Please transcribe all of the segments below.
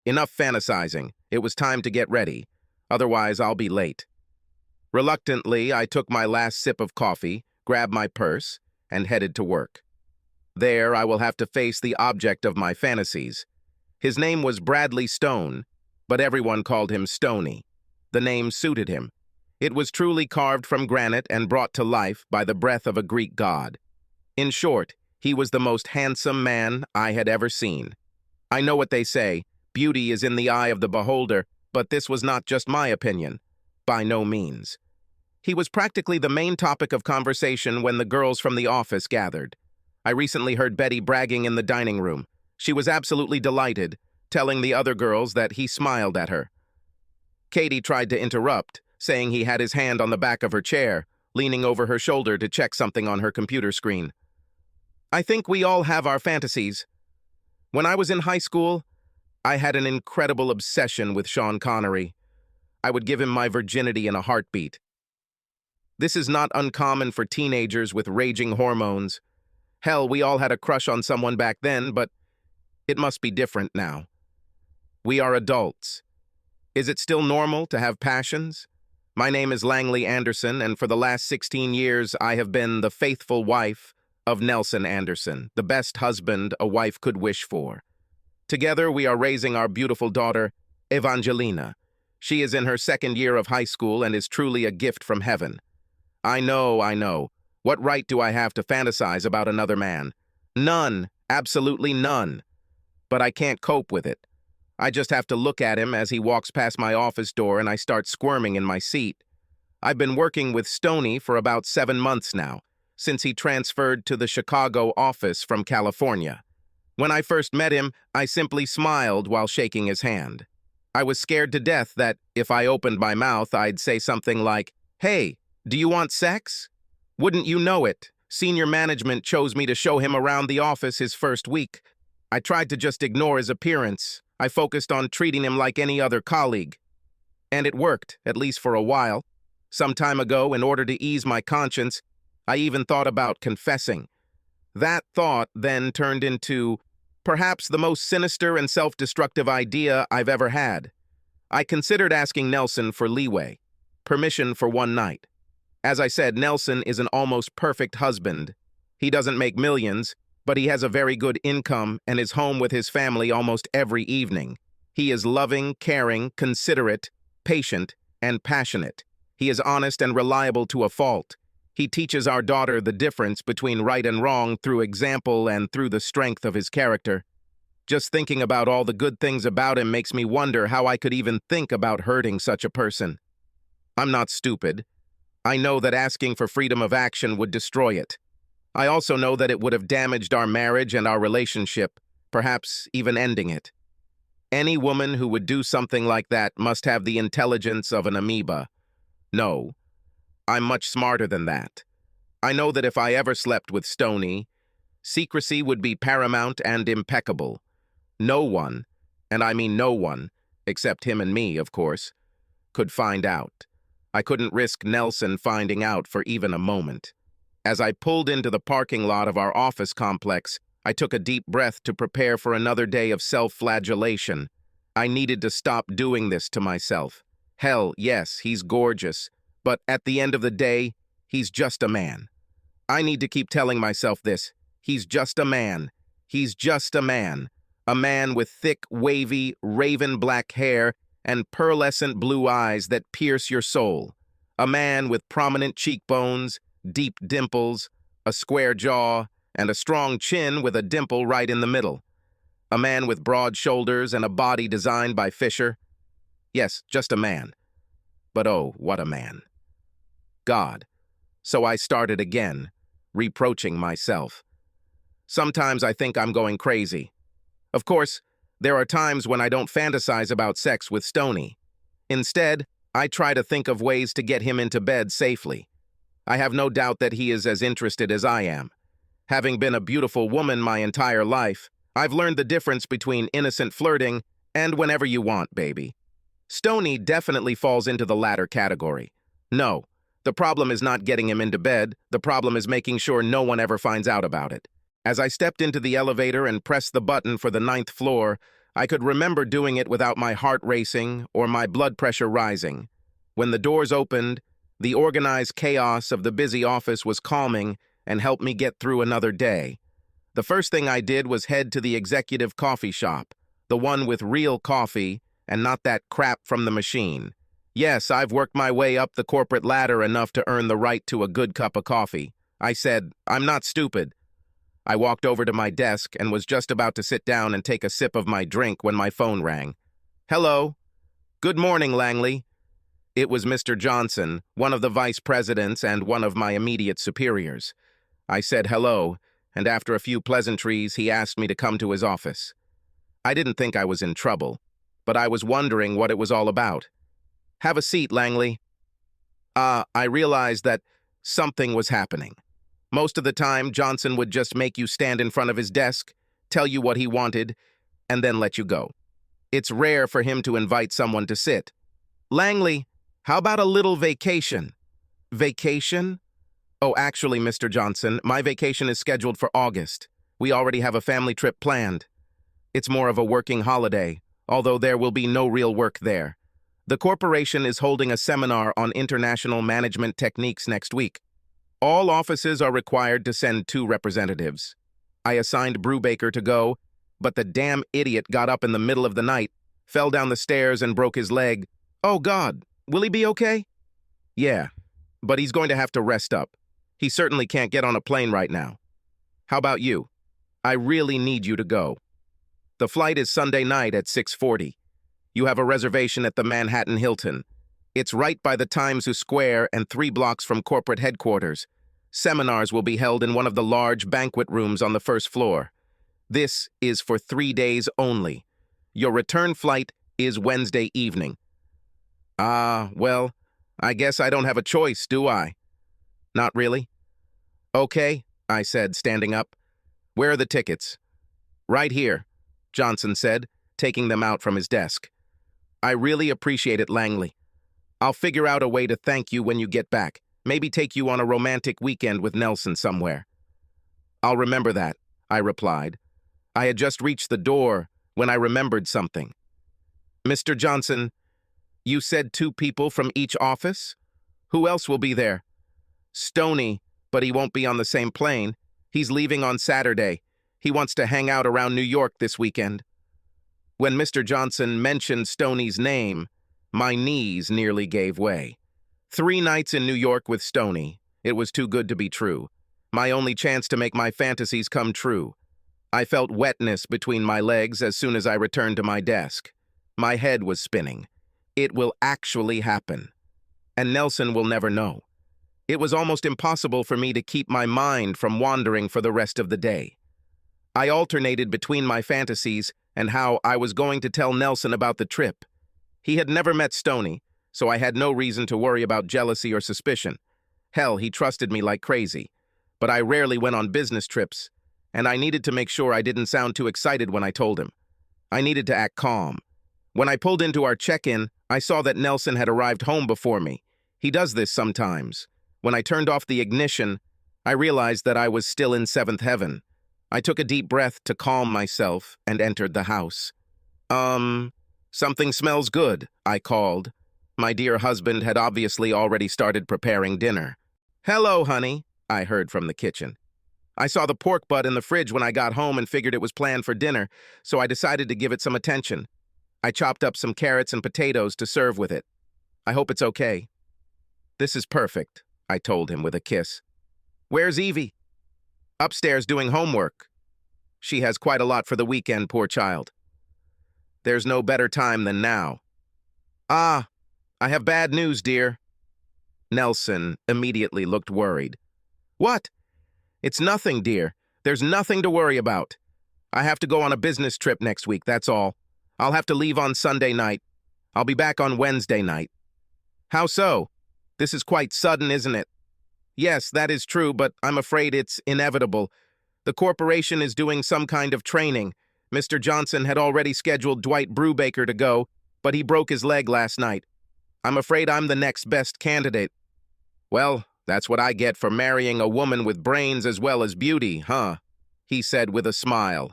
Enough fantasizing. It was time to get ready. Otherwise, I'll be late. Reluctantly, I took my last sip of coffee, grabbed my purse, and headed to work. There, I will have to face the object of my fantasies. His name was Bradley Stone, but everyone called him Stoney. The name suited him. It was truly carved from granite and brought to life by the breath of a Greek god. In short, he was the most handsome man I had ever seen. I know what they say, beauty is in the eye of the beholder, but this was not just my opinion. By no means. He was practically the main topic of conversation when the girls from the office gathered. I recently heard Betty bragging in the dining room. She was absolutely delighted, telling the other girls that he smiled at her. Katie tried to interrupt, saying he had his hand on the back of her chair, leaning over her shoulder to check something on her computer screen. I think we all have our fantasies. When I was in high school, I had an incredible obsession with Sean Connery. I would give him my virginity in a heartbeat. This is not uncommon for teenagers with raging hormones. Hell, we all had a crush on someone back then, but it must be different now. We are adults. Is it still normal to have passions? My name is Langley Anderson, and for the last 16 years, I have been the faithful wife of Nelson Anderson, the best husband a wife could wish for. Together, we are raising our beautiful daughter, Evangelina. She is in her second year of high school and is truly a gift from heaven. I know. What right do I have to fantasize about another man? None, absolutely none. But I can't cope with it. I just have to look at him as he walks past my office door and I start squirming in my seat. I've been working with Stoney for about 7 months now, since he transferred to the Chicago office from California. When I first met him, I simply smiled while shaking his hand. I was scared to death that if I opened my mouth, I'd say something like, "Hey, do you want sex?" Wouldn't you know it, senior management chose me to show him around the office his first week. I tried to just ignore his appearance. I focused on treating him like any other colleague. And it worked, at least for a while. Some time ago, in order to ease my conscience, I even thought about confessing. That thought then turned into perhaps the most sinister and self-destructive idea I've ever had. I considered asking Nelson for leeway, permission for one night. As I said, Nelson is an almost perfect husband. He doesn't make millions, but he has a very good income and is home with his family almost every evening. He is loving, caring, considerate, patient, and passionate. He is honest and reliable to a fault. He teaches our daughter the difference between right and wrong through example and through the strength of his character. Just thinking about all the good things about him makes me wonder how I could even think about hurting such a person. I'm not stupid. I know that asking for freedom of action would destroy it. I also know that it would have damaged our marriage and our relationship, perhaps even ending it. Any woman who would do something like that must have the intelligence of an amoeba. No, I'm much smarter than that. I know that if I ever slept with Stoney, secrecy would be paramount and impeccable. No one, and I mean no one, except him and me, of course, could find out. I couldn't risk Nelson finding out for even a moment. As I pulled into the parking lot of our office complex, I took a deep breath to prepare for another day of self-flagellation. I needed to stop doing this to myself. Hell, yes, he's gorgeous, but at the end of the day, he's just a man. I need to keep telling myself this. He's just a man. He's just a man. A man with thick, wavy, raven black hair and pearlescent blue eyes that pierce your soul. A man with prominent cheekbones, deep dimples, a square jaw, and a strong chin with a dimple right in the middle. A man with broad shoulders and a body designed by Fisher. Yes, just a man. But oh, what a man. God. So I started again, reproaching myself. Sometimes I think I'm going crazy. Of course, there are times when I don't fantasize about sex with Stoney. Instead, I try to think of ways to get him into bed safely. I have no doubt that he is as interested as I am. Having been a beautiful woman my entire life, I've learned the difference between innocent flirting and whenever you want, baby. Stoney definitely falls into the latter category. No, the problem is not getting him into bed, the problem is making sure no one ever finds out about it. As I stepped into the elevator and pressed the button for the 9th floor, I could remember doing it without my heart racing or my blood pressure rising. When the doors opened, the organized chaos of the busy office was calming and helped me get through another day. The first thing I did was head to the executive coffee shop, the one with real coffee and not that crap from the machine. Yes, I've worked my way up the corporate ladder enough to earn the right to a good cup of coffee. I said, I'm not stupid. I walked over to my desk and was just about to sit down and take a sip of my drink when my phone rang. Hello. Good morning, Langley. It was Mr. Johnson, one of the vice presidents and one of my immediate superiors. I said hello, and after a few pleasantries, he asked me to come to his office. I didn't think I was in trouble, but I was wondering what it was all about. Have a seat, Langley. I realized that something was happening. Most of the time, Johnson would just make you stand in front of his desk, tell you what he wanted, and then let you go. It's rare for him to invite someone to sit. Langley, how about a little vacation? Vacation? Oh, actually, Mr. Johnson, my vacation is scheduled for August. We already have a family trip planned. It's more of a working holiday, although there will be no real work there. The corporation is holding a seminar on international management techniques next week. All offices are required to send 2 representatives. I assigned Brubaker to go, but the damn idiot got up in the middle of the night, fell down the stairs and broke his leg. Oh God, will he be okay? Yeah, but he's going to have to rest up. He certainly can't get on a plane right now. How about you? I really need you to go. The flight is Sunday night at 6:40. You have a reservation at the Manhattan Hilton. It's right by the Times Square and 3 blocks from corporate headquarters. Seminars will be held in one of the large banquet rooms on the first floor. This is for 3 days only. Your return flight is Wednesday evening. Well, I guess I don't have a choice, do I? Not really. Okay, I said, standing up. Where are the tickets? Right here, Johnson said, taking them out from his desk. I really appreciate it, Langley. I'll figure out a way to thank you when you get back. Maybe take you on a romantic weekend with Nelson somewhere. I'll remember that, I replied. I had just reached the door when I remembered something. Mr. Johnson, you said 2 people from each office? Who else will be there? Stoney, but he won't be on the same plane. He's leaving on Saturday. He wants to hang out around New York this weekend. When Mr. Johnson mentioned Stoney's name, my knees nearly gave way. 3 nights in New York with Stoney. It was too good to be true. My only chance to make my fantasies come true. I felt wetness between my legs as soon as I returned to my desk. My head was spinning. It will actually happen. And Nelson will never know. It was almost impossible for me to keep my mind from wandering for the rest of the day. I alternated between my fantasies and how I was going to tell Nelson about the trip. He had never met Stoney, so I had no reason to worry about jealousy or suspicion. Hell, he trusted me like crazy. But I rarely went on business trips, and I needed to make sure I didn't sound too excited when I told him. I needed to act calm. When I pulled into our check-in, I saw that Nelson had arrived home before me. He does this sometimes. When I turned off the ignition, I realized that I was still in 7th heaven. I took a deep breath to calm myself and entered the house. Something smells good, I called. My dear husband had obviously already started preparing dinner. Hello, honey, I heard from the kitchen. I saw the pork butt in the fridge when I got home and figured it was planned for dinner, so I decided to give it some attention. I chopped up some carrots and potatoes to serve with it. I hope it's okay. This is perfect, I told him with a kiss. Where's Evie? Upstairs doing homework. She has quite a lot for the weekend, poor child. There's no better time than now. I have bad news, dear. Nelson immediately looked worried. What? It's nothing, dear. There's nothing to worry about. I have to go on a business trip next week, that's all. I'll have to leave on Sunday night. I'll be back on Wednesday night. How so? This is quite sudden, isn't it? Yes, that is true, but I'm afraid it's inevitable. The corporation is doing some kind of training. Mr. Johnson had already scheduled Dwight Brubaker to go, but he broke his leg last night. I'm afraid I'm the next best candidate. Well, that's what I get for marrying a woman with brains as well as beauty, huh? He said with a smile.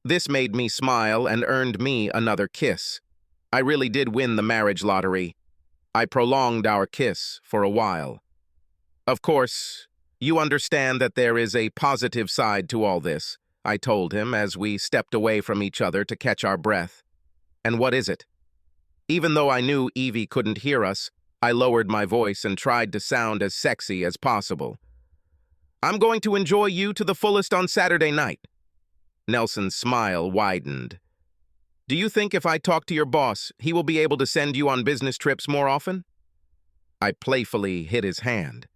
This made me smile and earned me another kiss. I really did win the marriage lottery. I prolonged our kiss for a while. Of course, you understand that there is a positive side to all this, I told him as we stepped away from each other to catch our breath. And what is it? Even though I knew Evie couldn't hear us, I lowered my voice and tried to sound as sexy as possible. I'm going to enjoy you to the fullest on Saturday night. Nelson's smile widened. Do you think if I talk to your boss, he will be able to send you on business trips more often? I playfully hit his hand.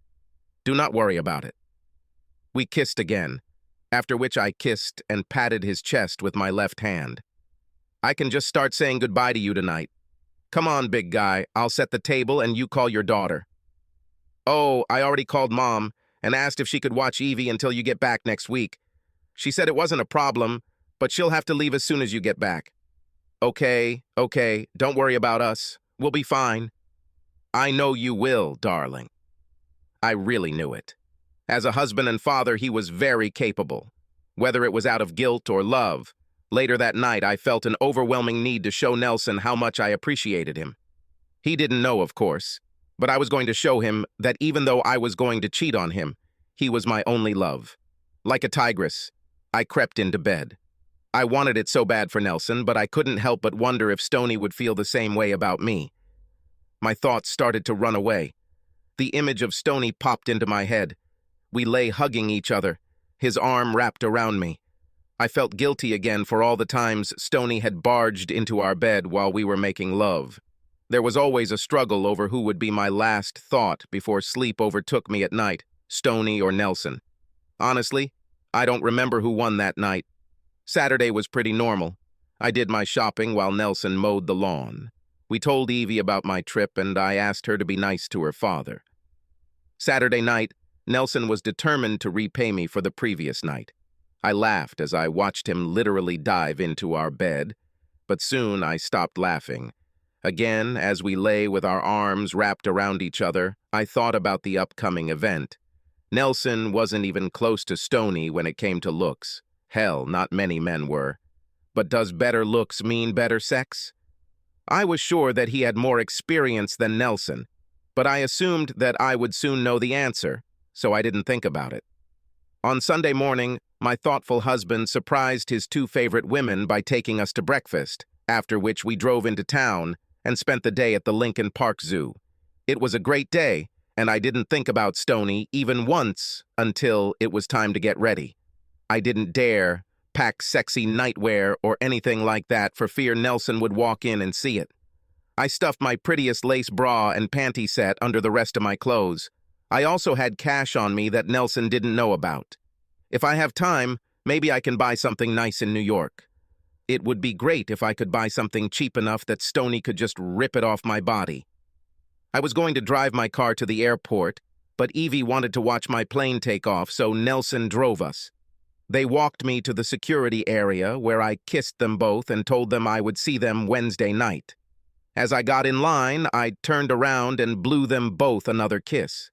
Do not worry about it. We kissed again, after which I kissed and patted his chest with my left hand. I can just start saying goodbye to you tonight. Come on, big guy, I'll set the table and you call your daughter. Oh, I already called Mom and asked if she could watch Evie until you get back next week. She said it wasn't a problem, but she'll have to leave as soon as you get back. Okay, don't worry about us. We'll be fine. I know you will, darling. I really knew it. As a husband and father, he was very capable. Whether it was out of guilt or love, later that night I felt an overwhelming need to show Nelson how much I appreciated him. He didn't know, of course, but I was going to show him that even though I was going to cheat on him, he was my only love. Like a tigress, I crept into bed. I wanted it so bad for Nelson, but I couldn't help but wonder if Stoney would feel the same way about me. My thoughts started to run away. The image of Stoney popped into my head. We lay hugging each other, his arm wrapped around me. I felt guilty again for all the times Stoney had barged into our bed while we were making love. There was always a struggle over who would be my last thought before sleep overtook me at night, Stoney or Nelson. Honestly, I don't remember who won that night. Saturday was pretty normal. I did my shopping while Nelson mowed the lawn. We told Evie about my trip, and I asked her to be nice to her father. Saturday night, Nelson was determined to repay me for the previous night. I laughed as I watched him literally dive into our bed, but soon I stopped laughing. Again, as we lay with our arms wrapped around each other, I thought about the upcoming event. Nelson wasn't even close to Stoney when it came to looks. Hell, not many men were. But does better looks mean better sex? I was sure that he had more experience than Nelson, but I assumed that I would soon know the answer, so I didn't think about it. On Sunday morning, my thoughtful husband surprised his two favorite women by taking us to breakfast, after which we drove into town and spent the day at the Lincoln Park Zoo. It was a great day, and I didn't think about Stoney even once until it was time to get ready. I didn't dare pack sexy nightwear or anything like that for fear Nelson would walk in and see it. I stuffed my prettiest lace bra and panty set under the rest of my clothes. I also had cash on me that Nelson didn't know about. If I have time, maybe I can buy something nice in New York. It would be great if I could buy something cheap enough that Stoney could just rip it off my body. I was going to drive my car to the airport, but Evie wanted to watch my plane take off, so Nelson drove us. They walked me to the security area where I kissed them both and told them I would see them Wednesday night. As I got in line, I turned around and blew them both another kiss.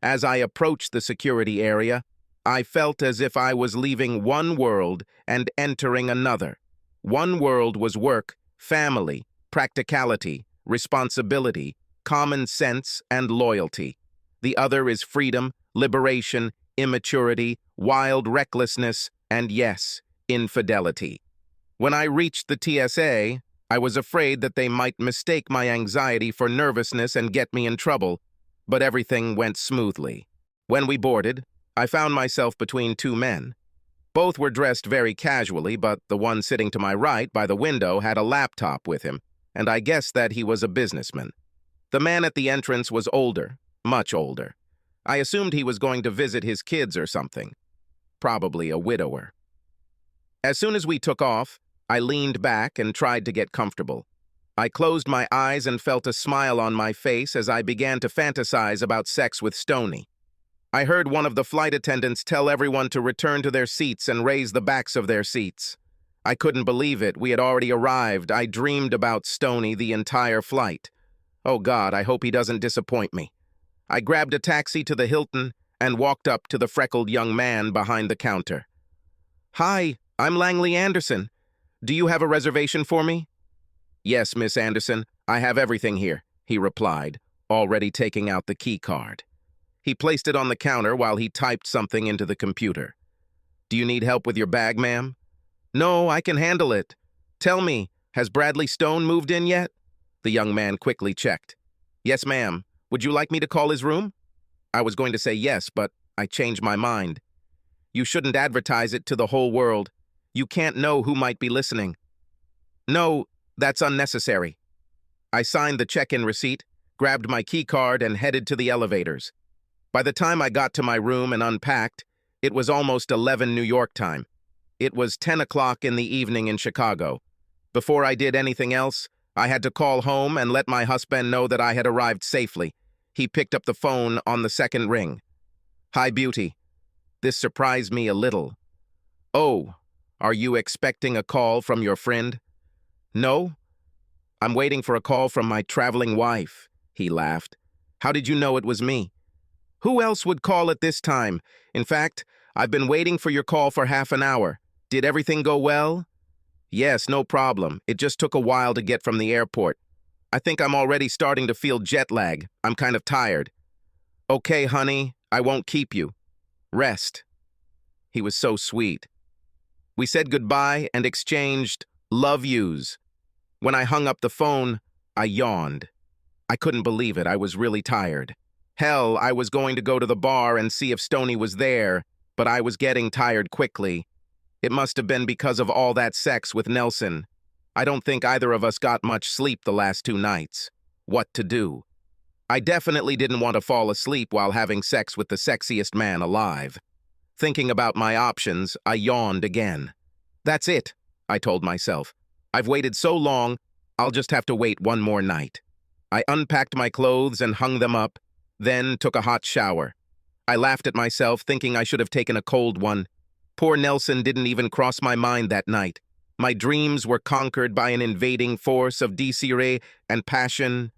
As I approached the security area, I felt as if I was leaving one world and entering another. One world was work, family, practicality, responsibility, common sense, and loyalty. The other is freedom, liberation, immaturity, wild recklessness, and yes, infidelity. When I reached the TSA, I was afraid that they might mistake my anxiety for nervousness and get me in trouble, but everything went smoothly. When we boarded, I found myself between two men. Both were dressed very casually, but the one sitting to my right by the window had a laptop with him, and I guessed that he was a businessman. The man at the entrance was older, much older. I assumed he was going to visit his kids or something. Probably a widower. As soon as we took off, I leaned back and tried to get comfortable. I closed my eyes and felt a smile on my face as I began to fantasize about sex with Stoney. I heard one of the flight attendants tell everyone to return to their seats and raise the backs of their seats. I couldn't believe it. We had already arrived. I dreamed about Stoney the entire flight. Oh God, I hope he doesn't disappoint me. I grabbed a taxi to the Hilton and walked up to the freckled young man behind the counter. Hi, I'm Langley Anderson. Do you have a reservation for me? Yes, Miss Anderson, I have everything here, he replied, already taking out the key card. He placed it on the counter while he typed something into the computer. Do you need help with your bag, ma'am? No, I can handle it. Tell me, has Bradley Stone moved in yet? The young man quickly checked. Yes, ma'am. Would you like me to call his room? I was going to say yes, but I changed my mind. You shouldn't advertise it to the whole world. You can't know who might be listening. No, that's unnecessary. I signed the check-in receipt, grabbed my key card, and headed to the elevators. By the time I got to my room and unpacked, it was almost 11 New York time. It was 10 o'clock in the evening in Chicago. Before I did anything else, I had to call home and let my husband know that I had arrived safely. He picked up the phone on the second ring. Hi, Beauty. This surprised me a little. Oh, are you expecting a call from your friend? No? I'm waiting for a call from my traveling wife, he laughed. How did you know it was me? Who else would call at this time? In fact, I've been waiting for your call for half an hour. Did everything go well? Yes, no problem. It just took a while to get from the airport. I think I'm already starting to feel jet lag. I'm kind of tired. Okay, honey, I won't keep you. Rest. He was so sweet. We said goodbye and exchanged love yous. When I hung up the phone, I yawned. I couldn't believe it. I was really tired. Hell, I was going to go to the bar and see if Stoney was there, but I was getting tired quickly. It must have been because of all that sex with Nelson. I don't think either of us got much sleep the last 2 nights. What to do? I definitely didn't want to fall asleep while having sex with the sexiest man alive. Thinking about my options, I yawned again. That's it, I told myself. I've waited so long, I'll just have to wait one more night. I unpacked my clothes and hung them up, then took a hot shower. I laughed at myself, thinking I should have taken a cold one. Poor Nelson didn't even cross my mind that night. My dreams were conquered by an invading force of desire and passion,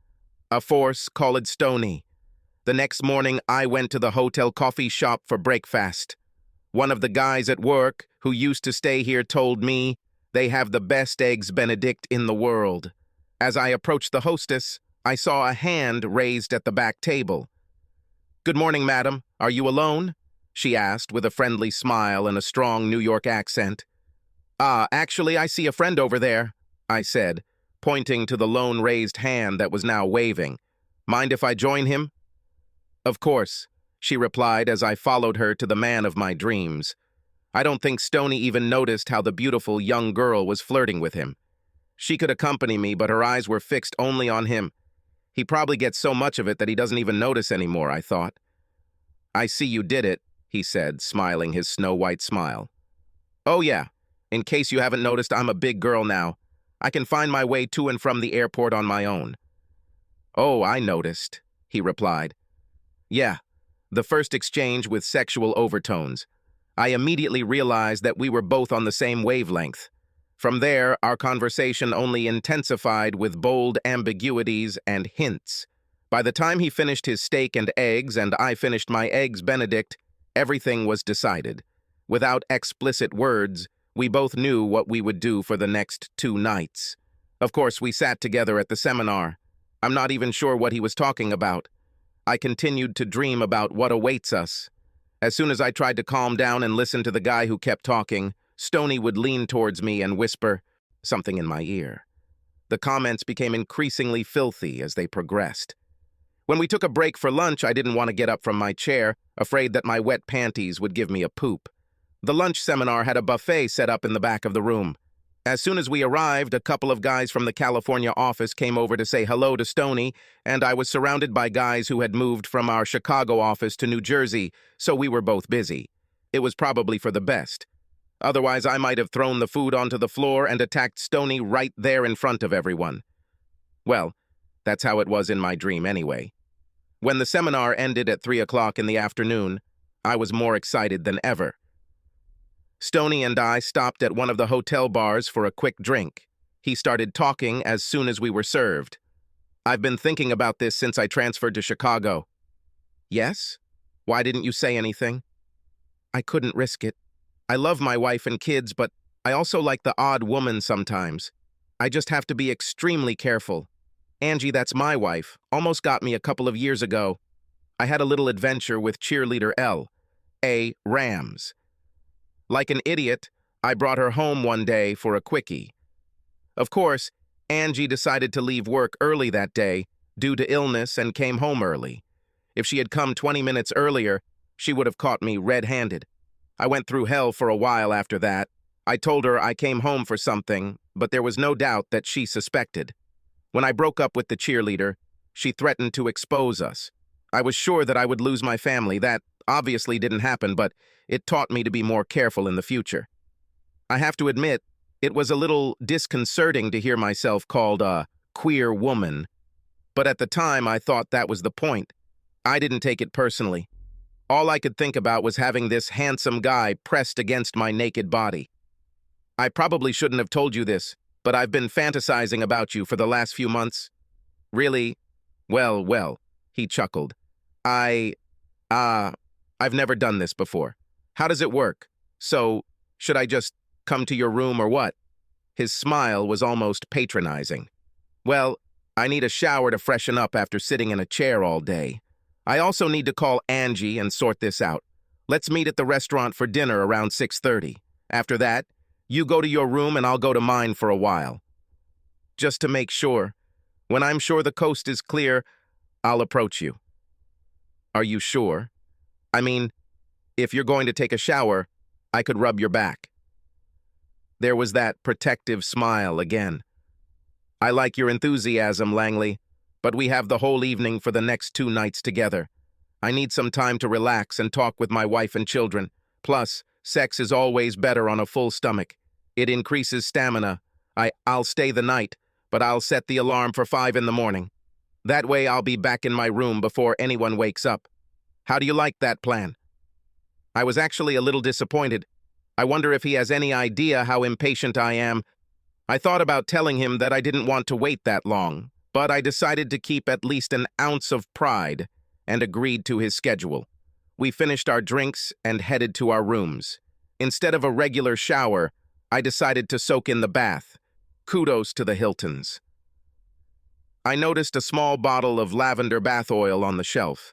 a force called Stoney. The next morning, I went to the hotel coffee shop for breakfast. One of the guys at work who used to stay here told me they have the best eggs Benedict in the world. As I approached the hostess, I saw a hand raised at the back table. Good morning, madam. Are you alone? She asked with a friendly smile and a strong New York accent. Actually, I see a friend over there, I said, pointing to the lone raised hand that was now waving. Mind if I join him? Of course, she replied as I followed her to the man of my dreams. I don't think Stoney even noticed how the beautiful young girl was flirting with him. She could accompany me, but her eyes were fixed only on him. He probably gets so much of it that he doesn't even notice anymore, I thought. I see you did it, he said, smiling his snow-white smile. Oh yeah, in case you haven't noticed, I'm a big girl now. I can find my way to and from the airport on my own. Oh, I noticed, he replied. Yeah, the first exchange with sexual overtones. I immediately realized that we were both on the same wavelength. From there, our conversation only intensified with bold ambiguities and hints. By the time he finished his steak and eggs and I finished my eggs Benedict, everything was decided. Without explicit words, we both knew what we would do for the next 2 nights. Of course, we sat together at the seminar. I'm not even sure what he was talking about. I continued to dream about what awaits us. As soon as I tried to calm down and listen to the guy who kept talking, Stoney would lean towards me and whisper something in my ear. The comments became increasingly filthy as they progressed. When we took a break for lunch, I didn't want to get up from my chair, afraid that my wet panties would give me a poop. The lunch seminar had a buffet set up in the back of the room. As soon as we arrived, a couple of guys from the California office came over to say hello to Stoney, and I was surrounded by guys who had moved from our Chicago office to New Jersey, so we were both busy. It was probably for the best. Otherwise, I might have thrown the food onto the floor and attacked Stoney right there in front of everyone. Well, that's how it was in my dream anyway. When the seminar ended at 3 o'clock in the afternoon, I was more excited than ever. Stoney and I stopped at one of the hotel bars for a quick drink. He started talking as soon as we were served. I've been thinking about this since I transferred to Chicago. Yes? Why didn't you say anything? I couldn't risk it. I love my wife and kids, but I also like the odd woman sometimes. I just have to be extremely careful. Angie, that's my wife, almost got me a couple of years ago. I had a little adventure with cheerleader L, A. Rams. Like an idiot, I brought her home one day for a quickie. Of course, Angie decided to leave work early that day due to illness and came home early. If she had come 20 minutes earlier, she would have caught me red-handed. I went through hell for a while after that. I told her I came home for something, but there was no doubt that she suspected. When I broke up with the cheerleader, she threatened to expose us. I was sure that I would lose my family. That obviously didn't happen, but it taught me to be more careful in the future. I have to admit, it was a little disconcerting to hear myself called a queer woman, but at the time I thought that was the point. I didn't take it personally. All I could think about was having this handsome guy pressed against my naked body. I probably shouldn't have told you this, but I've been fantasizing about you for the last few months. Really? Well, he chuckled. I've never done this before. How does it work? So, should I just come to your room or what? His smile was almost patronizing. Well, I need a shower to freshen up after sitting in a chair all day. I also need to call Angie and sort this out. Let's meet at the restaurant for dinner around 6:30. After that, you go to your room and I'll go to mine for a while. Just to make sure. When I'm sure the coast is clear, I'll approach you. Are you sure? I mean, if you're going to take a shower, I could rub your back. There was that protective smile again. I like your enthusiasm, Langley, but we have the whole evening for the next 2 nights together. I need some time to relax and talk with my wife and children. Plus, sex is always better on a full stomach. It increases stamina. I'll stay the night, but I'll set the alarm for 5 in the morning. That way I'll be back in my room before anyone wakes up. How do you like that plan? I was actually a little disappointed. I wonder if he has any idea how impatient I am. I thought about telling him that I didn't want to wait that long, but I decided to keep at least an ounce of pride and agreed to his schedule. We finished our drinks and headed to our rooms. Instead of a regular shower, I decided to soak in the bath. Kudos to the Hiltons. I noticed a small bottle of lavender bath oil on the shelf.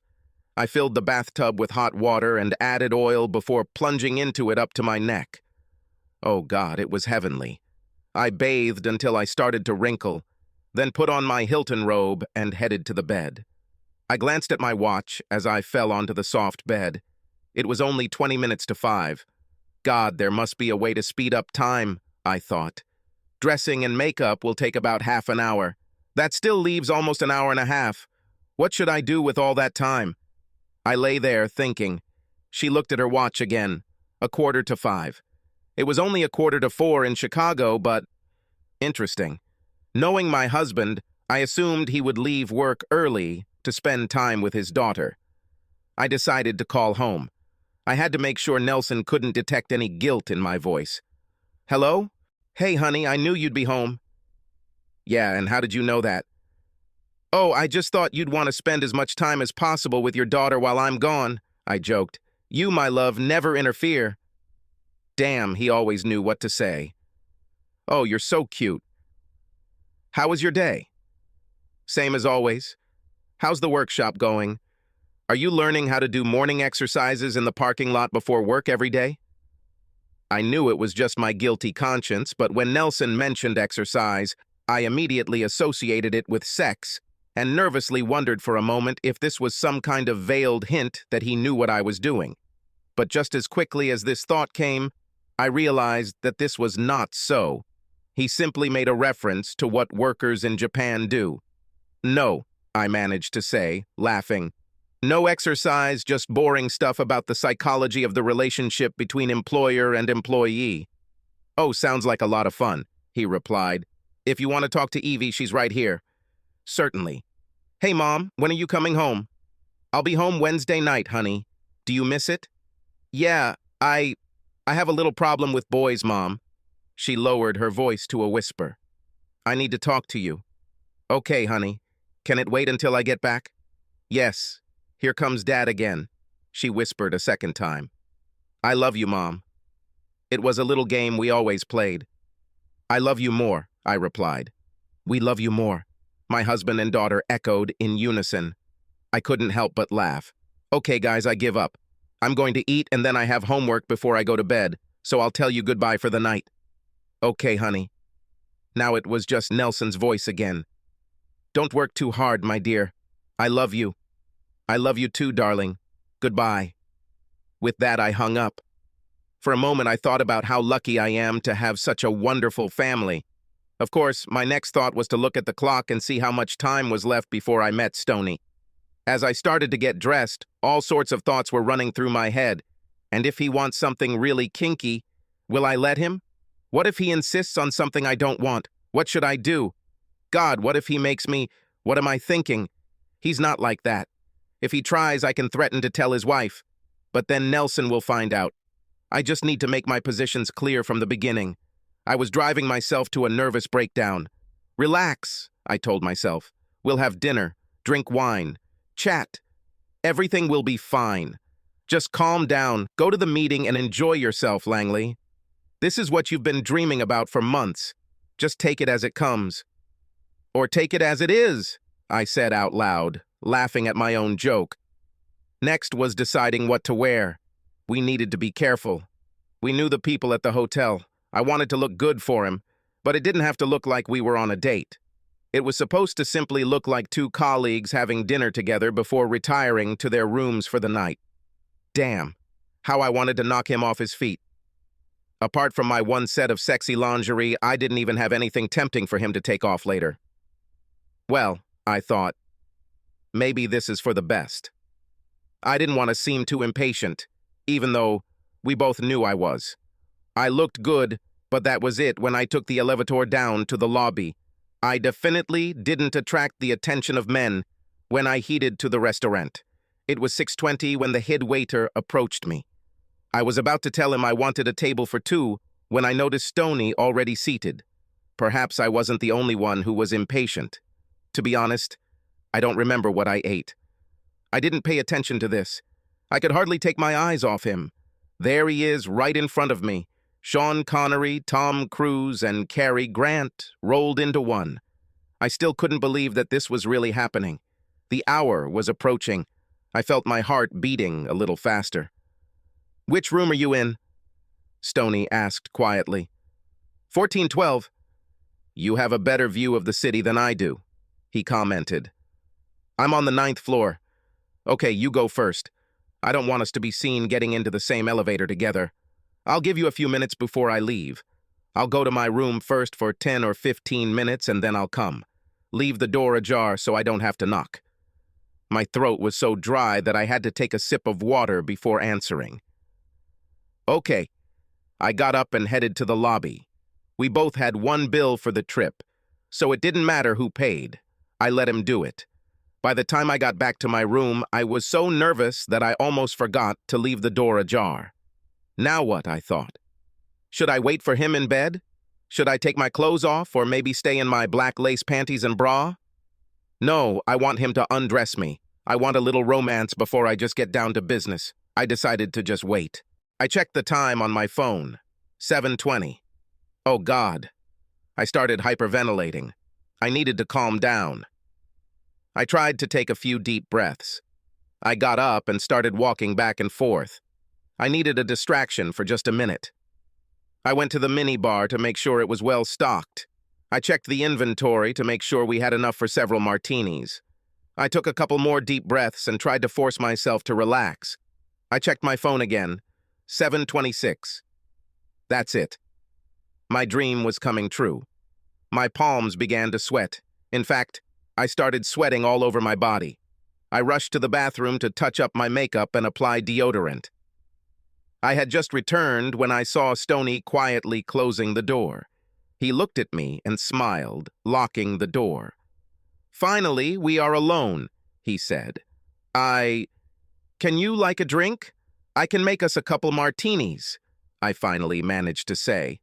I filled the bathtub with hot water and added oil before plunging into it up to my neck. Oh God, it was heavenly. I bathed until I started to wrinkle, then put on my Hilton robe and headed to the bed. I glanced at my watch as I fell onto the soft bed. It was only 20 minutes to 5. God, there must be a way to speed up time, I thought. Dressing and makeup will take about half an hour. That still leaves almost an hour and a half. What should I do with all that time? I lay there thinking. She looked at her watch again. 4:45. It was only 4:45 in Chicago, but interesting. Knowing my husband, I assumed he would leave work early to spend time with his daughter. I decided to call home. I had to make sure Nelson couldn't detect any guilt in my voice. Hello? Hey, honey, I knew you'd be home. Yeah, and how did you know that? Oh, I just thought you'd want to spend as much time as possible with your daughter while I'm gone, I joked. You, my love, never interfere. Damn, he always knew what to say. Oh, you're so cute. How was your day? Same as always. How's the workshop going? Are you learning how to do morning exercises in the parking lot before work every day? I knew it was just my guilty conscience, but when Nelson mentioned exercise, I immediately associated it with sex and nervously wondered for a moment if this was some kind of veiled hint that he knew what I was doing. But just as quickly as this thought came, I realized that this was not so. He simply made a reference to what workers in Japan do. No, I managed to say, laughing. No exercise, just boring stuff about the psychology of the relationship between employer and employee. Oh, sounds like a lot of fun, he replied. If you want to talk to Evie, she's right here. Certainly. Hey, Mom, when are you coming home? I'll be home Wednesday night, honey. Do you miss it? Yeah, I have a little problem with boys, Mom. She lowered her voice to a whisper. I need to talk to you. Okay, honey. Can it wait until I get back? Yes. Here comes Dad again, she whispered a second time. I love you, Mom. It was a little game we always played. I love you more, I replied. We love you more, my husband and daughter echoed in unison. I couldn't help but laugh. Okay, guys, I give up. I'm going to eat and then I have homework before I go to bed, so I'll tell you goodbye for the night. Okay, honey. Now it was just Nelson's voice again. Don't work too hard, my dear. I love you. I love you too, darling. Goodbye. With that, I hung up. For a moment, I thought about how lucky I am to have such a wonderful family. Of course, my next thought was to look at the clock and see how much time was left before I met Stoney. As I started to get dressed, all sorts of thoughts were running through my head. And if he wants something really kinky, will I let him? What if he insists on something I don't want? What should I do? God, what if he makes me... What am I thinking? He's not like that. If he tries, I can threaten to tell his wife. But then Nelson will find out. I just need to make my positions clear from the beginning. I was driving myself to a nervous breakdown. Relax, I told myself. We'll have dinner, drink wine, chat. Everything will be fine. Just calm down, go to the meeting and enjoy yourself, Langley. This is what you've been dreaming about for months. Just take it as it comes. Or take it as it is, I said out loud, laughing at my own joke. Next was deciding what to wear. We needed to be careful. We knew the people at the hotel. I wanted to look good for him, but it didn't have to look like we were on a date. It was supposed to simply look like two colleagues having dinner together before retiring to their rooms for the night. Damn, how I wanted to knock him off his feet. Apart from my one set of sexy lingerie, I didn't even have anything tempting for him to take off later. Well, I thought, maybe this is for the best. I didn't want to seem too impatient, even though we both knew I was. I looked good, but that was it when I took the elevator down to the lobby. I definitely didn't attract the attention of men when I headed to the restaurant. It was 6:20 when the head waiter approached me. I was about to tell him I wanted a table for two when I noticed Stoney already seated. Perhaps I wasn't the only one who was impatient. To be honest, I don't remember what I ate. I didn't pay attention to this. I could hardly take my eyes off him. There he is, right in front of me. Sean Connery, Tom Cruise, and Cary Grant rolled into one. I still couldn't believe that this was really happening. The hour was approaching. I felt my heart beating a little faster. "Which room are you in?" Stoney asked quietly. 1412. "You have a better view of the city than I do," he commented. "I'm on the 9th floor. Okay, you go first. I don't want us to be seen getting into the same elevator together. I'll give you a few minutes before I leave. I'll go to my room first for 10 or 15 minutes and then I'll come. Leave the door ajar so I don't have to knock." My throat was so dry that I had to take a sip of water before answering. Okay. I got up and headed to the lobby. We both had one bill for the trip, so it didn't matter who paid. I let him do it. By the time I got back to my room, I was so nervous that I almost forgot to leave the door ajar. Now what, I thought. Should I wait for him in bed? Should I take my clothes off or maybe stay in my black lace panties and bra? No, I want him to undress me. I want a little romance before I just get down to business. I decided to just wait. I checked the time on my phone. 7:20. Oh God. I started hyperventilating. I needed to calm down. I tried to take a few deep breaths. I got up and started walking back and forth. I needed a distraction for just a minute. I went to the minibar to make sure it was well stocked. I checked the inventory to make sure we had enough for several martinis. I took a couple more deep breaths and tried to force myself to relax. I checked my phone again. 7:26. That's it. My dream was coming true. My palms began to sweat. In fact, I started sweating all over my body. I rushed to the bathroom to touch up my makeup and apply deodorant. I had just returned when I saw Stoney quietly closing the door. He looked at me and smiled, locking the door. "Finally, we are alone," he said. Can you like a drink? I can make us a couple martinis," I finally managed to say.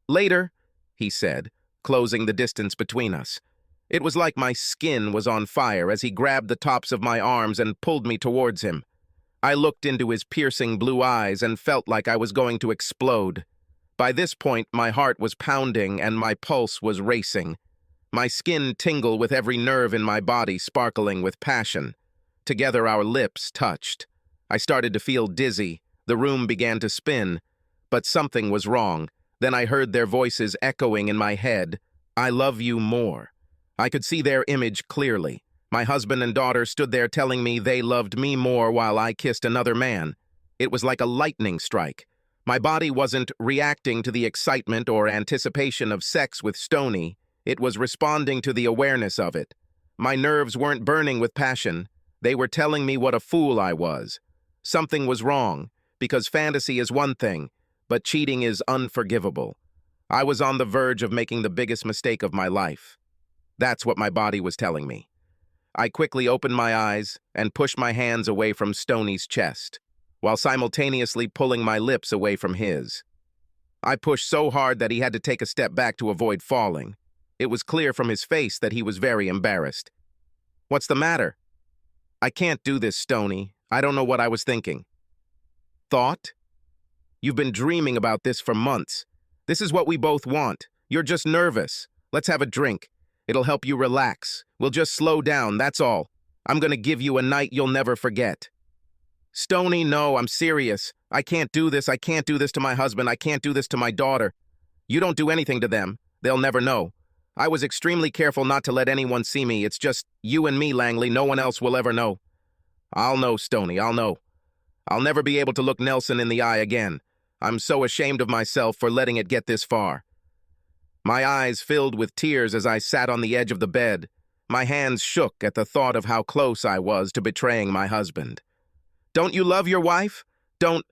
"Later," he said, closing the distance between us. It was like my skin was on fire as he grabbed the tops of my arms and pulled me towards him. I looked into his piercing blue eyes and felt like I was going to explode. By this point, my heart was pounding and my pulse was racing. My skin tingled with every nerve in my body sparkling with passion. Together our lips touched. I started to feel dizzy. The room began to spin. But something was wrong. Then I heard their voices echoing in my head. I love you more. I could see their image clearly. My husband and daughter stood there telling me they loved me more while I kissed another man. It was like a lightning strike. My body wasn't reacting to the excitement or anticipation of sex with Stoney. It was responding to the awareness of it. My nerves weren't burning with passion. They were telling me what a fool I was. Something was wrong, because fantasy is one thing, but cheating is unforgivable. I was on the verge of making the biggest mistake of my life. That's what my body was telling me. I quickly opened my eyes and pushed my hands away from Stoney's chest, while simultaneously pulling my lips away from his. I pushed so hard that he had to take a step back to avoid falling. It was clear from his face that he was very embarrassed. What's the matter? I can't do this, Stoney. I don't know what I was thinking. Thought? You've been dreaming about this for months. This is what we both want. You're just nervous. Let's have a drink. It'll help you relax. We'll just slow down, that's all. I'm gonna give you a night you'll never forget. Stoney, no, I'm serious. I can't do this. I can't do this to my husband. I can't do this to my daughter. You don't do anything to them. They'll never know. I was extremely careful not to let anyone see me. It's just you and me, Langley. No one else will ever know. I'll know, Stoney, I'll know. I'll never be able to look Nelson in the eye again. I'm so ashamed of myself for letting it get this far. My eyes filled with tears as I sat on the edge of the bed. My hands shook at the thought of how close I was to betraying my husband. Don't you love your wife? Don't...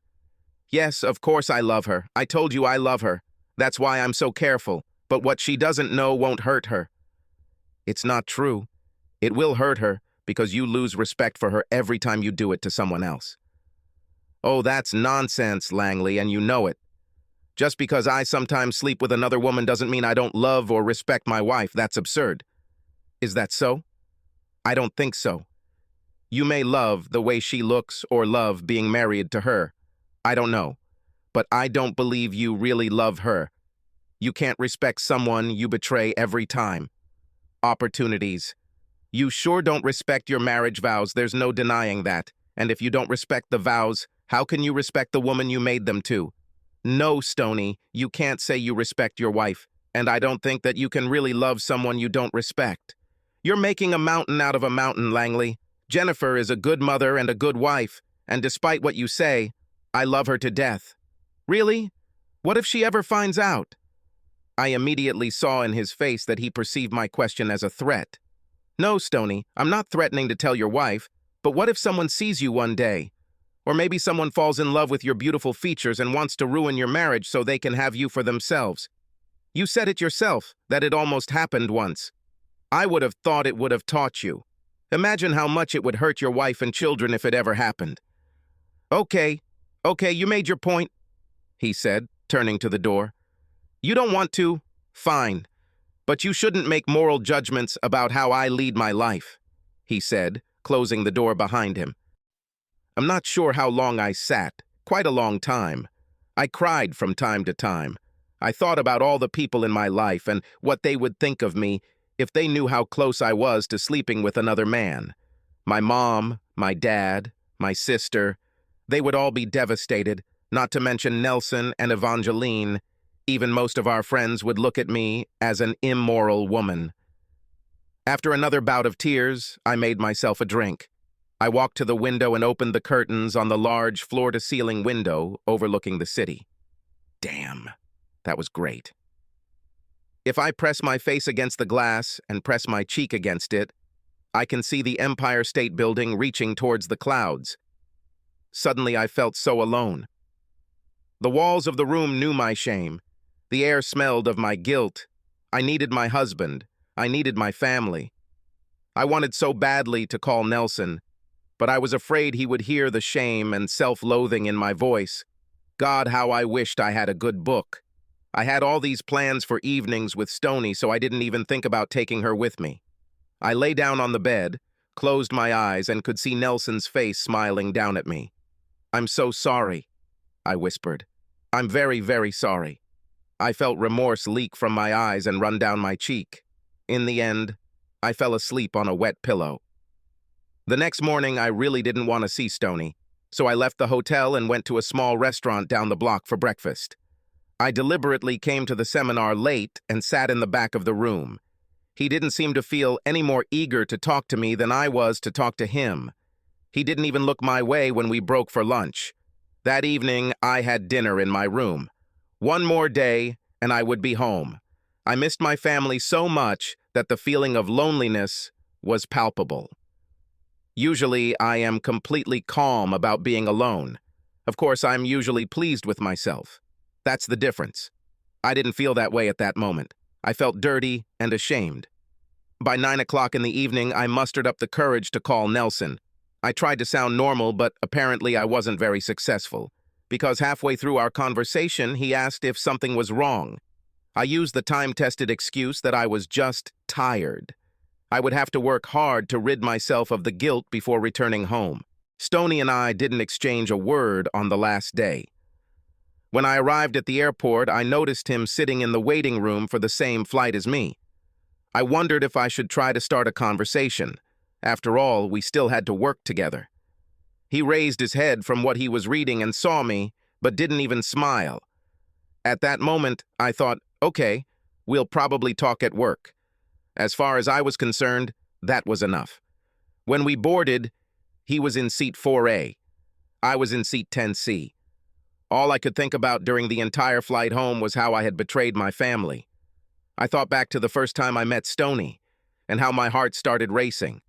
Yes, of course I love her. I told you I love her. That's why I'm so careful. But what she doesn't know won't hurt her. It's not true. It will hurt her because you lose respect for her every time you do it to someone else. Oh, that's nonsense, Langley, and you know it. Just because I sometimes sleep with another woman doesn't mean I don't love or respect my wife. That's absurd. Is that so? I don't think so. You may love the way she looks or love being married to her. I don't know. But I don't believe you really love her. You can't respect someone you betray every time. Opportunities. You sure don't respect your marriage vows. There's no denying that. And if you don't respect the vows, how can you respect the woman you made them to? No, Stoney, you can't say you respect your wife. And I don't think that you can really love someone you don't respect. You're making a mountain out of a mountain, Langley. Jennifer is a good mother and a good wife. And despite what you say, I love her to death. Really? What if she ever finds out? I immediately saw in his face that he perceived my question as a threat. No, Stoney, I'm not threatening to tell your wife, but what if someone sees you one day? Or maybe someone falls in love with your beautiful features and wants to ruin your marriage so they can have you for themselves. You said it yourself, that it almost happened once. I would have thought it would have taught you. Imagine how much it would hurt your wife and children if it ever happened. Okay, you made your point, he said, turning to the door. You don't want to? Fine. But you shouldn't make moral judgments about how I lead my life, he said, closing the door behind him. I'm not sure how long I sat, quite a long time. I cried from time to time. I thought about all the people in my life and what they would think of me if they knew how close I was to sleeping with another man. My mom, my dad, my sister, they would all be devastated, not to mention Nelson and Evangeline. Even most of our friends would look at me as an immoral woman. After another bout of tears, I made myself a drink. I walked to the window and opened the curtains on the large floor-to-ceiling window overlooking the city. Damn, that was great. If I press my face against the glass and press my cheek against it, I can see the Empire State Building reaching towards the clouds. Suddenly I felt so alone. The walls of the room knew my shame. The air smelled of my guilt. I needed my husband. I needed my family. I wanted so badly to call Nelson, but I was afraid he would hear the shame and self-loathing in my voice. God, how I wished I had a good book. I had all these plans for evenings with Stoney, so I didn't even think about taking her with me. I lay down on the bed, closed my eyes, and could see Nelson's face smiling down at me. I'm so sorry, I whispered. I'm very, very sorry. I felt remorse leak from my eyes and run down my cheek. In the end, I fell asleep on a wet pillow. The next morning, I really didn't want to see Stoney, so I left the hotel and went to a small restaurant down the block for breakfast. I deliberately came to the seminar late and sat in the back of the room. He didn't seem to feel any more eager to talk to me than I was to talk to him. He didn't even look my way when we broke for lunch. That evening, I had dinner in my room. One more day, and I would be home. I missed my family so much that the feeling of loneliness was palpable. Usually, I am completely calm about being alone. Of course, I'm usually pleased with myself. That's the difference. I didn't feel that way at that moment. I felt dirty and ashamed. By 9 o'clock in the evening, I mustered up the courage to call Nelson. I tried to sound normal, but apparently I wasn't very successful, because halfway through our conversation, he asked if something was wrong. I used the time-tested excuse that I was just tired. I would have to work hard to rid myself of the guilt before returning home. Stoney and I didn't exchange a word on the last day. When I arrived at the airport, I noticed him sitting in the waiting room for the same flight as me. I wondered if I should try to start a conversation. After all, we still had to work together. He raised his head from what he was reading and saw me, but didn't even smile. At that moment, I thought, okay, we'll probably talk at work. As far as I was concerned, that was enough. When we boarded, he was in seat 4A. I was in seat 10C. All I could think about during the entire flight home was how I had betrayed my family. I thought back to the first time I met Stoney, and how my heart started racing.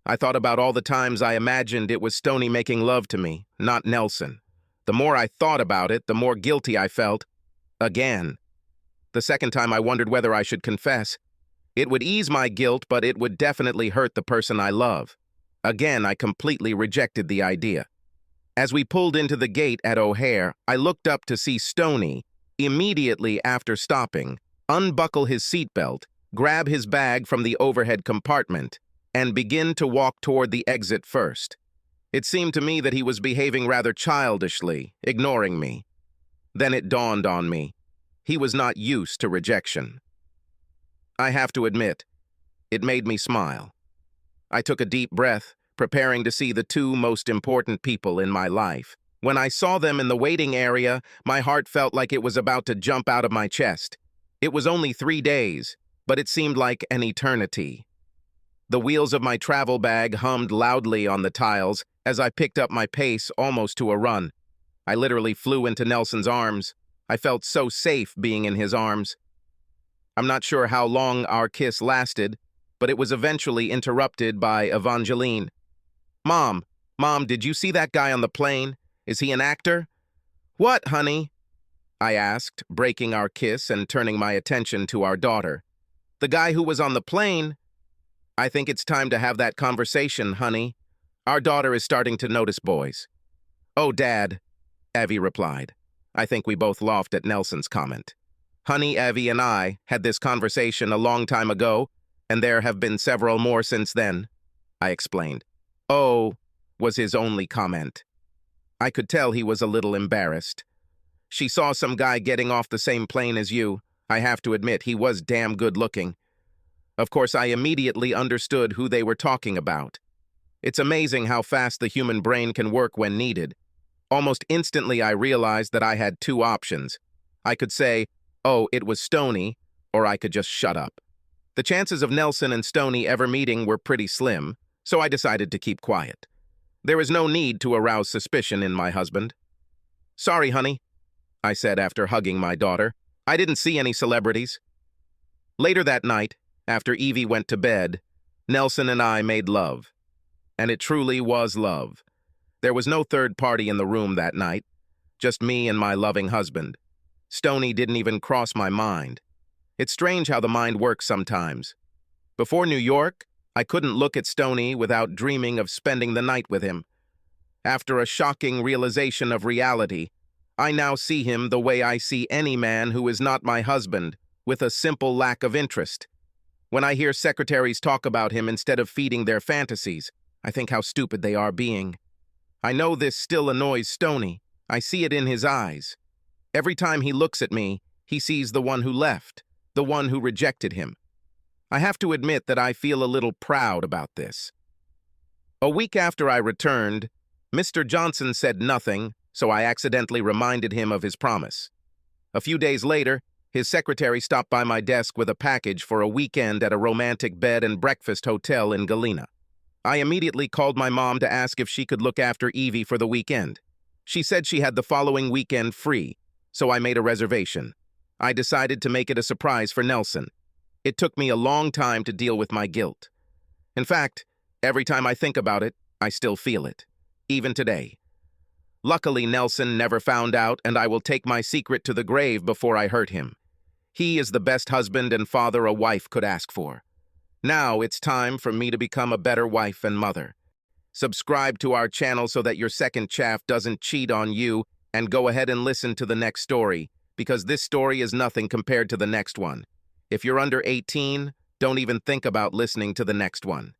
I thought about all the times I imagined it was Stoney making love to me, not Nelson. The more I thought about it, the more guilty I felt. Again. The second time I wondered whether I should confess. It would ease my guilt, but it would definitely hurt the person I love. Again, I completely rejected the idea. As we pulled into the gate at O'Hare, I looked up to see Stoney, immediately after stopping, unbuckle his seatbelt, grab his bag from the overhead compartment, and begin to walk toward the exit first. It seemed to me that he was behaving rather childishly, ignoring me. Then it dawned on me. He was not used to rejection. I have to admit, it made me smile. I took a deep breath, preparing to see the two most important people in my life. When I saw them in the waiting area, my heart felt like it was about to jump out of my chest. It was only 3 days, but it seemed like an eternity. The wheels of my travel bag hummed loudly on the tiles as I picked up my pace almost to a run. I literally flew into Nelson's arms. I felt so safe being in his arms. I'm not sure how long our kiss lasted, but it was eventually interrupted by Evangeline. Mom, did you see that guy on the plane? Is he an actor?" "What, honey?" I asked, breaking our kiss and turning my attention to our daughter. "The guy who was on the plane?" "I think it's time to have that conversation, honey. Our daughter is starting to notice boys." "Oh, Dad," Evie replied. I think we both laughed at Nelson's comment. "Honey, Evie and I had this conversation a long time ago, and there have been several more since then," I explained. "Oh," was his only comment. I could tell he was a little embarrassed. "She saw some guy getting off the same plane as you. I have to admit, he was damn good looking." Of course, I immediately understood who they were talking about. It's amazing how fast the human brain can work when needed. Almost instantly, I realized that I had two options. I could say, "Oh, it was Stoney," or I could just shut up. The chances of Nelson and Stoney ever meeting were pretty slim, so I decided to keep quiet. There is no need to arouse suspicion in my husband. "Sorry, honey," I said after hugging my daughter. "I didn't see any celebrities." Later that night, after Evie went to bed, Nelson and I made love. And it truly was love. There was no third party in the room that night, just me and my loving husband. Stoney didn't even cross my mind. It's strange how the mind works sometimes. Before New York, I couldn't look at Stoney without dreaming of spending the night with him. After a shocking realization of reality, I now see him the way I see any man who is not my husband, with a simple lack of interest. When I hear secretaries talk about him instead of feeding their fantasies, I think how stupid they are being. I know this still annoys Stoney. I see it in his eyes. Every time he looks at me, He sees the one who left, the one who rejected him. I have to admit that I feel a little proud about this. A week after I returned, Mr. Johnson said nothing, so I accidentally reminded him of his promise. A few days later, his secretary stopped by my desk with a package for a weekend at a romantic bed and breakfast hotel in Galena. I immediately called my mom to ask if she could look after Evie for the weekend. She said she had the following weekend free, so I made a reservation. I decided to make it a surprise for Nelson. It took me a long time to deal with my guilt. In fact, every time I think about it, I still feel it, even today. Luckily, Nelson never found out, and I will take my secret to the grave before I hurt him. He is the best husband and father a wife could ask for. Now it's time for me to become a better wife and mother. Subscribe to our channel so that your second chaff doesn't cheat on you, and go ahead and listen to the next story, because this story is nothing compared to the next one. If you're under 18, don't even think about listening to the next one.